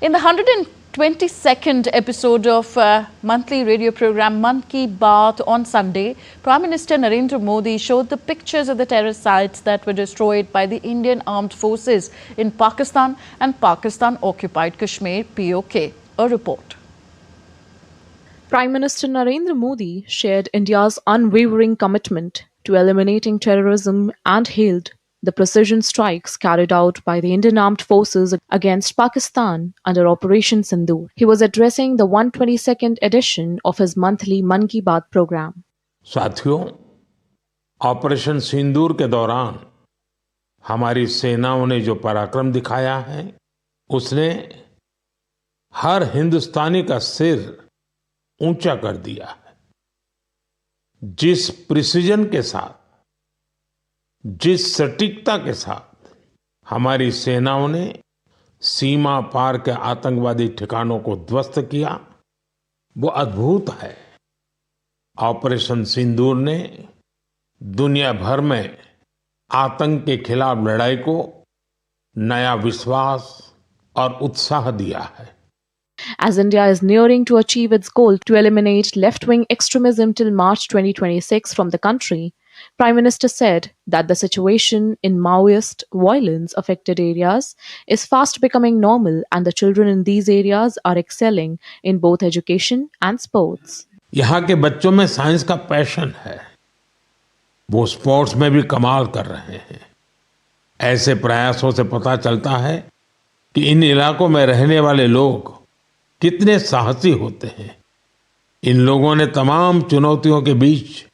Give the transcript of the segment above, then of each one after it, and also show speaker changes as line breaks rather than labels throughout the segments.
In the 122nd episode of monthly radio program Man Ki Baat on Sunday, Prime Minister Narendra Modi showed the pictures of the terror sites that were destroyed by the Indian Armed Forces in Pakistan and Pakistan-occupied Kashmir, POK. A report.
Prime Minister Narendra Modi shared India's unwavering commitment to eliminating terrorism and hailed the precision strikes carried out by the Indian Armed Forces against Pakistan under Operation Sindoor. He was addressing the 122nd edition of his monthly Man Ki Baat program.
साथियों, operation सिंदूर के दौरान हमारी सेनाओं ने जो पराक्रम दिखाया है, उसने हर हिंदुस्तानी का सिर ऊंचा कर दिया है। जिस प्रिसीजन के साथ, जिस सटीकता के साथ हमारी सेनाओं ने सीमा पार के आतंकवादी ठिकानों को ध्वस्त किया, वो अद्भुत है। ऑपरेशन सिंदूर ने दुनिया भर में आतंक के खिलाफ लड़ाई को नया विश्वास और उत्साह दिया है।
As India is nearing to achieve its goal to eliminate left-wing extremism till March 2026 from the country, Prime Minister said that the situation in Maoist violence-affected areas is fast becoming normal and the children in these areas are excelling in both education and sports.
यहाँ के बच्चों में science का passion है, वो sports में भी कमाल कर रहे हैं। ऐसे प्रयासों से पता चलता है कि इन इलाकों में रहने वाले लोग कितने साहसी होते हैं। इन लोगों ने तमाम चुनौतियों के बीच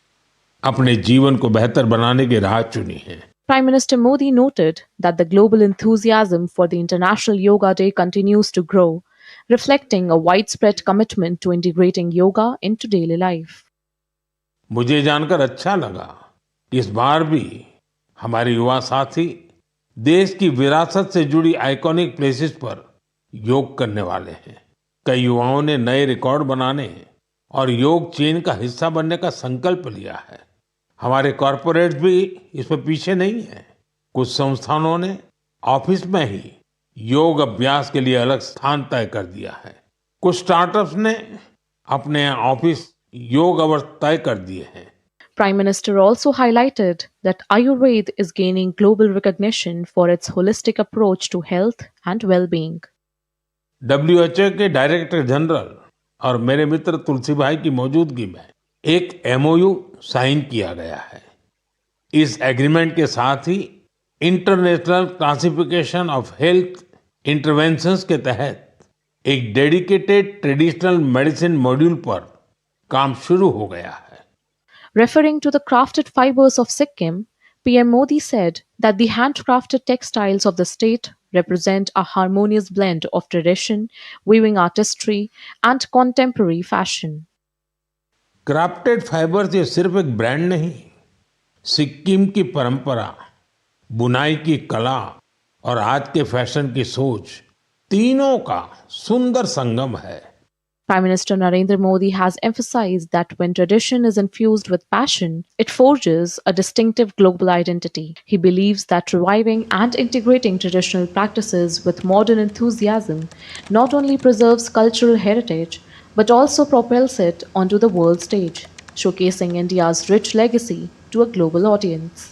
अपने जीवन को बेहतर बनाने की राह चुनी है।
Prime Minister Modi noted that the global enthusiasm for the International Yoga Day continues to grow, reflecting a widespread commitment to integrating yoga into daily life.
मुझे जानकर अच्छा लगा कि इस बार भी हमारे युवा साथी देश की विरासत से जुड़ी आइकॉनिक प्लेसेस पर योग करने वाले हैं। कई युवाओं ने नए रिकॉर्ड बनाने और योग चेन का हिस्सा बनने का संकल्प लिया है। हमारे कॉर्पोरेट्स भी इसमें पीछे नहीं है। कुछ संस्थानों ने ऑफिस में ही योग अभ्यास के लिए अलग स्थान तय कर दिया है। कुछ स्टार्टअप्स ने अपने ऑफिस योग आवर्स तय कर दिए हैं।
Prime Minister also highlighted that Ayurveda is gaining global recognition for its holistic approach to health and well-being.
WHO के डायरेक्टर जनरल और मेरे मित्र तुलसी भाई की मौजूदगी में एक MOU साइन किया गया है। इस एग्रीमेंट के साथ ही international classification of health interventions के तहत एक डेडिकेटेड ट्रेडिशनल मेडिसिन मॉड्यूल पर काम शुरू हो गया है।
Referring to the crafted fibers of Sikkim, PM Modi said that the handcrafted textiles of the state represent a harmonious blend of tradition, weaving artistry, and contemporary fashion.
Crafted fibres ये सिर्फ एक brand नहीं, सिक्किम की परंपरा, बुनाई की कला और आज के फैशन की सोच, तीनों का सुंदर संगम है।
Prime Minister Narendra Modi has emphasized that when tradition is infused with passion, it forges a distinctive global identity. He believes that reviving and integrating traditional practices with modern enthusiasm not only preserves cultural heritage, but also propels it onto the world stage, showcasing India's rich legacy to a global audience.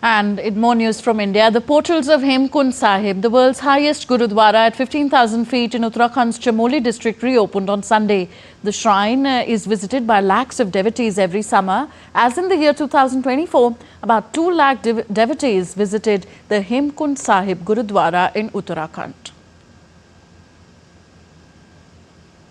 And in more news from India, the portals of Hemkund Sahib, the world's highest Gurudwara at 15,000 feet in Uttarakhand's Chamoli district, reopened on Sunday. The shrine is visited by lakhs of devotees every summer. As in the year 2024, about 2 lakh devotees visited the Hemkund Sahib Gurudwara in Uttarakhand.